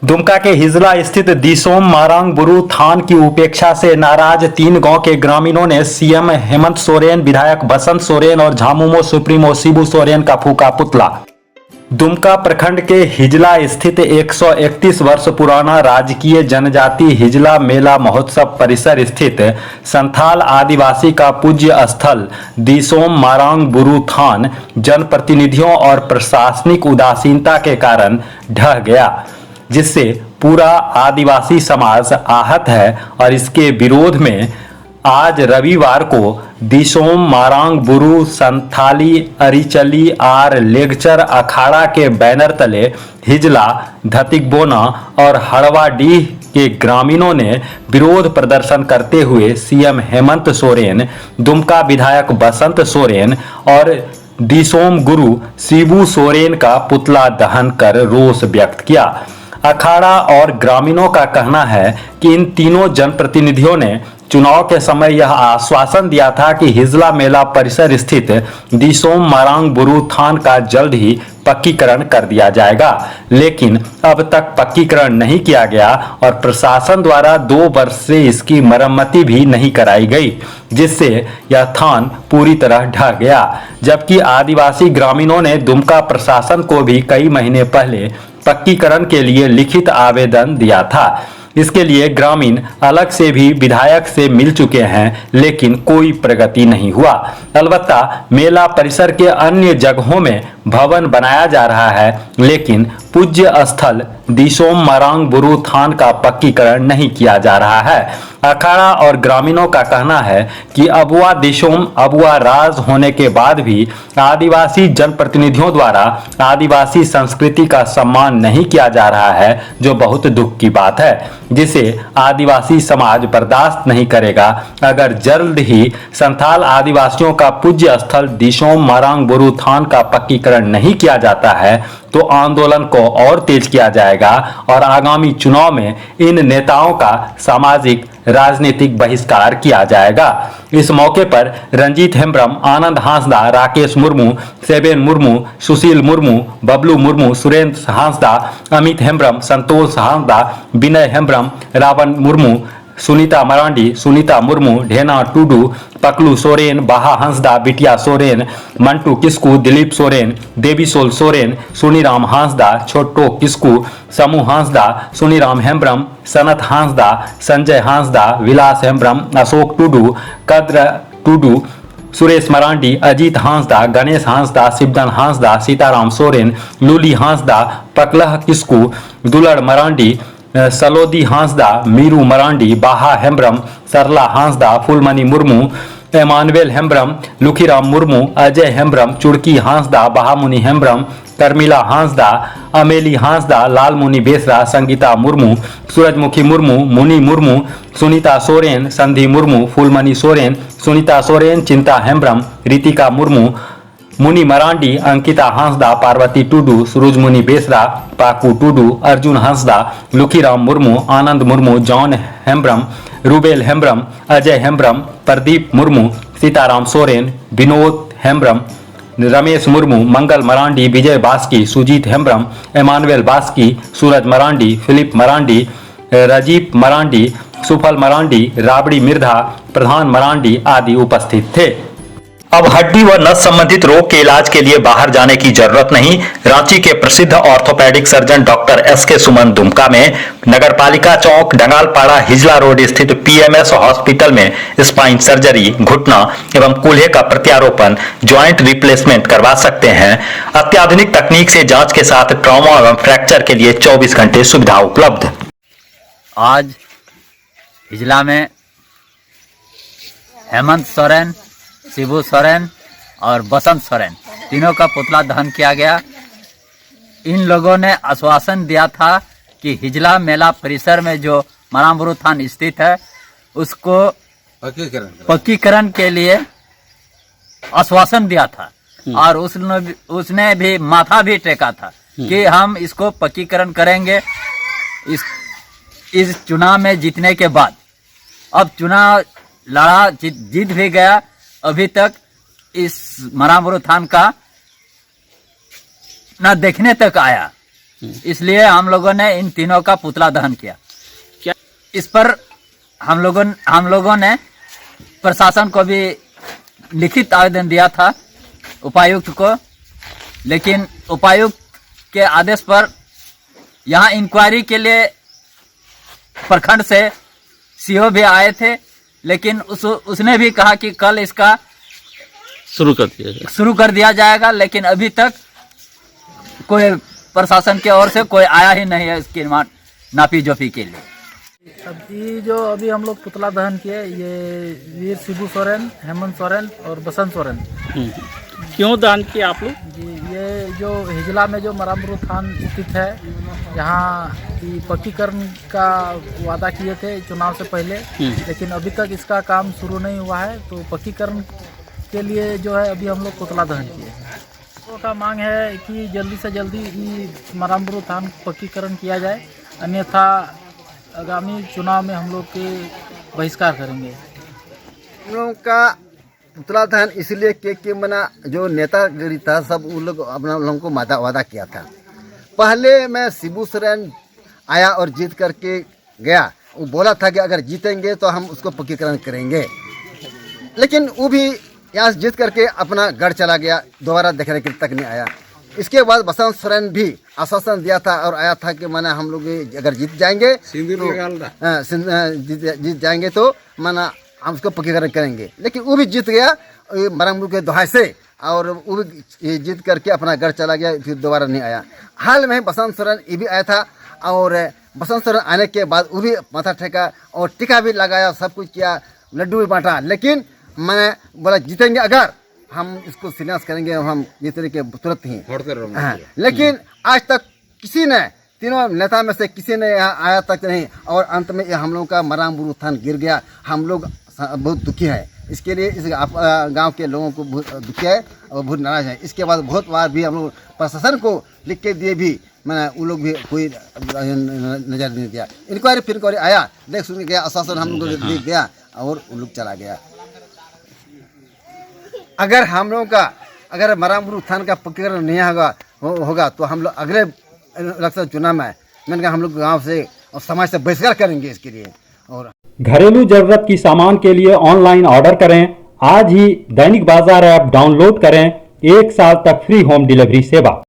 दुमका के हिजला स्थित दिसोम मारांग बुरु थान की उपेक्षा से नाराज 3 गांव के ग्रामीणों ने सीएम हेमंत सोरेन, विधायक बसंत सोरेन और झामुमो सुप्रीमो शिबू सोरेन का फूका पुतला। दुमका प्रखंड के हिजला स्थित 131 वर्ष पुराना राजकीय जनजाति हिजला मेला महोत्सव परिसर स्थित संथाल आदिवासी का पूज्य स्थल दिसोम मारांग बुरु थान जनप्रतिनिधियों और प्रशासनिक उदासीनता के कारण ढह गया, जिससे पूरा आदिवासी समाज आहत है। और इसके विरोध में आज रविवार को दिसोम मारांग बुरु संथाली अरिचली आर लेगचर अखाड़ा के बैनर तले हिजला, धतिकबोना और हड़वाडीह के ग्रामीणों ने विरोध प्रदर्शन करते हुए सीएम हेमंत सोरेन, दुमका विधायक बसंत सोरेन और दिसोम गुरु शिबू सोरेन का पुतला दहन कर रोष व्यक्त किया। अखाड़ा और ग्रामीणों का कहना है कि इन तीनों जनप्रतिनिधियों ने चुनाव के समय यह आश्वासन दिया था कि हिजला मेला परिसर स्थित दिसोम मारांग बुरु थान का जल्द ही पक्कीकरण कर दिया जाएगा, लेकिन अब तक पक्कीकरण नहीं किया गया और प्रशासन द्वारा 2 वर्ष से इसकी मरम्मति भी नहीं कराई गई, जिससे यह थान पूरी तरह ढह गया। जबकि आदिवासी ग्रामीणों ने दुमका प्रशासन को भी कई महीने पहले पक्कीकरण के लिए लिखित आवेदन दिया था। इसके लिए ग्रामीण अलग से भी विधायक से मिल चुके हैं, लेकिन कोई प्रगति नहीं हुआ। अलबत्ता मेला परिसर के अन्य जगहों में भवन बनाया जा रहा है, लेकिन पूज्य स्थल दिसोम मारांग बुरु थान का पक्कीकरण नहीं किया जा रहा है। अखाड़ा और ग्रामीणों का कहना है कि अबुआ दिसोम अबुआ राज होने के बाद भी आदिवासी जनप्रतिनिधियों द्वारा आदिवासी संस्कृति का सम्मान नहीं किया जा रहा है, जो बहुत दुख की बात है, जिसे आदिवासी समाज बर्दाश्त नहीं करेगा। अगर जल्द ही संथाल आदिवासियों का पूज्य स्थल दिसोम मारांग बुरु थान का पक्कीकरण नहीं किया जाता है तो आंदोलन को और तेज किया जाएगा और आगामी चुनाव में इन नेताओं का सामाजिक राजनीतिक बहिष्कार किया जाएगा। इस मौके पर रंजीत हेम्ब्रम, आनंद हांसदा, राकेश मुर्मू, सेबेन मुर्मू, सुशील मुर्मू, बबलू मुर्मू, सुरेंद्र हांसदा, अमित हेम्ब्रम, संतोष हांसदा, विनय हेम्ब्रम, रावण मुर्मू, सुनीता मरांडी, सुनीता मुर्मू, ढेना टूडू, पकलू सोरेन, बाहा हंसदा, बिटिया सोरेन, मंटू किस्कू, दिलीप सोरेन, देवीसोल सोरेन, सुनीराम हांसदा, छोटो किस्कू, समूह हांसदा, सुनीराम हेम्ब्रम, सनत हांसदा, संजय हांसदा, विलास हेम्ब्रम, अशोक टूडू, कद्र टूडू, सुरेश मरांडी, अजीत हांसदा, गणेश हांसदा, शिवदन हांसदा, सीताराम सोरेन, लूली हांसदा, पकलह किस्कू, दुलड़ मरांडी, सलोदी हांसदा, मीरू मरांडी, बाहा हेम्ब्रम, सरला हांसदा, फुलमणि मुर्मू, एमानुएल हेम्ब्रम, लुखीराम मुर्मू, अजय हेम्ब्रम, चुड़की हांसदा, बहामुनि हेम्ब्रम, कर्मिला हांसदा, अमेली हांसदा, लालमुनि बेसरा, संगीता मुर्मू, सूरजमुखी मुर्मू, मुनि मुर्मू, सुनीता सोरेन, संधि मुर्मू, फुलमणि सोरेन, सुनीता सोरेन, चिंता हेम्ब्रम, रितिका मुर्मू, मुनि मरांडी, अंकिता हांसदा, पार्वती टूडू, सूरजमुनि बेसरा, पाकू टूडू, अर्जुन हांसदा, लुखीराम मुर्मू, आनंद मुर्मू, जॉन हेम्ब्रम, रूबेल हेम्ब्रम, अजय हेम्ब्रम, प्रदीप मुर्मू, सीताराम सोरेन, विनोद हेम्ब्रम, रमेश मुर्मू, मंगल मरांडी, विजय बास्की, सुजीत हेम्ब्रम, एमानुएल बास्की, सूरज मरांडी, फिलिप मरांडी, राजीव मरांडी, सुफल मरांडी, राबड़ी मिर्धा, प्रधान मरांडी आदि उपस्थित थे। अब हड्डी व नस संबंधित रोग के इलाज के लिए बाहर जाने की जरूरत नहीं। रांची के प्रसिद्ध ऑर्थोपेडिक सर्जन डॉक्टर एस.के. सुमन दुमका में नगरपालिका चौक, डंगालपाड़ा, हिजला रोड स्थित पीएमएस हॉस्पिटल में स्पाइन सर्जरी, घुटना एवं कूल्हे का प्रत्यारोपण, ज्वाइंट रिप्लेसमेंट करवा सकते हैं। अत्याधुनिक तकनीक से जांच के साथ ट्रॉमा एवं फ्रैक्चर के लिए 24 घंटे सुविधा उपलब्ध। आज हिजला में हेमंत सोरेन, शिबू सोरेन और बसंत सोरेन तीनों का पुतला दहन किया गया। इन लोगों ने आश्वासन दिया था कि हिजला मेला परिसर में जो मारांग थान स्थित है उसको पक्कीकरण के लिए आश्वासन दिया था और उसने भी माथा भी टेका था कि हम इसको पक्कीकरण करेंगे इस चुनाव में जीतने के बाद। अब चुनाव लड़ा, जीत भी गया। अभी तक इस मारांग थान का न देखने तक आया इसलिए हम लोगों ने इन तीनों का पुतला दहन किया। क्या इस पर हम लोगों ने प्रशासन को भी लिखित आवेदन दिया था, उपायुक्त को, लेकिन उपायुक्त के आदेश पर यहाँ इंक्वायरी के लिए प्रखंड से सीओ भी आए थे, लेकिन उसने भी कहा कि कल इसका शुरू कर दिया जाएगा, लेकिन अभी तक कोई प्रशासन की ओर से कोई आया ही नहीं है इसकी नापी जोपी के लिए। अभी जो हम लोग पुतला दहन किए, ये वीर शिबू सोरेन, हेमंत सोरेन और बसंत सोरेन। क्यों दान किया आप लोग? जी, ये जो हिजला में जो मरामबुरु थान स्थित है, यहाँ की पक्कीकरण का वादा किए थे चुनाव से पहले, लेकिन अभी तक इसका काम शुरू नहीं हुआ है। तो पक्कीकरण के लिए जो है अभी हम लोग पुतला दहन किए। तो का मांग है कि जल्दी से जल्दी ये मरामबुरु थान पक्कीकरण किया जाए, अन्यथा आगामी चुनाव में हम लोग के बहिष्कार करेंगे। हम लोगों का पुतला दहन इसलिए कि मना जो नेतागिरी था सब उन लोग अपना लोगों को वादा किया था। पहले मैं शिबू सोरेन आया और जीत करके गया, वो बोला था कि अगर जीतेंगे तो हम उसको पक्कीकरण करेंगे, लेकिन वो भी यहाँ जीत करके अपना गढ़ चला गया, दोबारा देखने के तक नहीं आया। इसके बाद बसंत सोरेन भी आश्वासन दिया था और आया था कि माना हम लोग अगर जीत जाएंगे जीत जाएंगे तो माना हम उसको पक्कीकरण करेंगे, लेकिन वो भी जीत गया मरामबुरु के दोहाई से, और वो भी जीत करके अपना घर चला गया, फिर दोबारा नहीं आया। हाल में बसंत सोरेन ये भी आया था, और बसंत सोरेन आने के बाद वो भी माथा ठेका और टीका भी लगाया, सब कुछ किया, लड्डू भी बांटा, लेकिन मैं बोला जीतेंगे अगर हम इसको शिलान्यास करेंगे, हम जीतने के तुरंत ही। हाँ, लेकिन आज तक किसी ने, तीनों नेता में से किसी ने यहाँ आया तक नहीं, और अंत में हम लोगों का मरामबुरु थान गिर गया। हम लोग बहुत दुखी है इसके लिए, इस गांव के लोगों को बहुत दुखी है और बहुत नाराज है। इसके बाद बहुत बार भी हम लोग प्रशासन को लिख के दिए भी, मैंने वो लोग भी कोई नजर नहीं दिया। इंक्वायरी फिर इंक्वायरी आया, देख सुन गया, आश्वासन हम लोग को दिख गया और वो लोग चला गया। अगर हम लोगों का अगर मरामबुरु थान का पक्कीकरण नहीं होगा तो हम लोग अगले इलेक्शन चुनाव में मैंने कहा हम लोग गाँव से और समाज से बहिष्कार करेंगे इसके लिए। और घरेलू जरूरत की सामान के लिए ऑनलाइन ऑर्डर करें। आज ही दैनिक बाजार ऐप डाउनलोड करें। 1 साल तक फ्री होम डिलीवरी सेवा।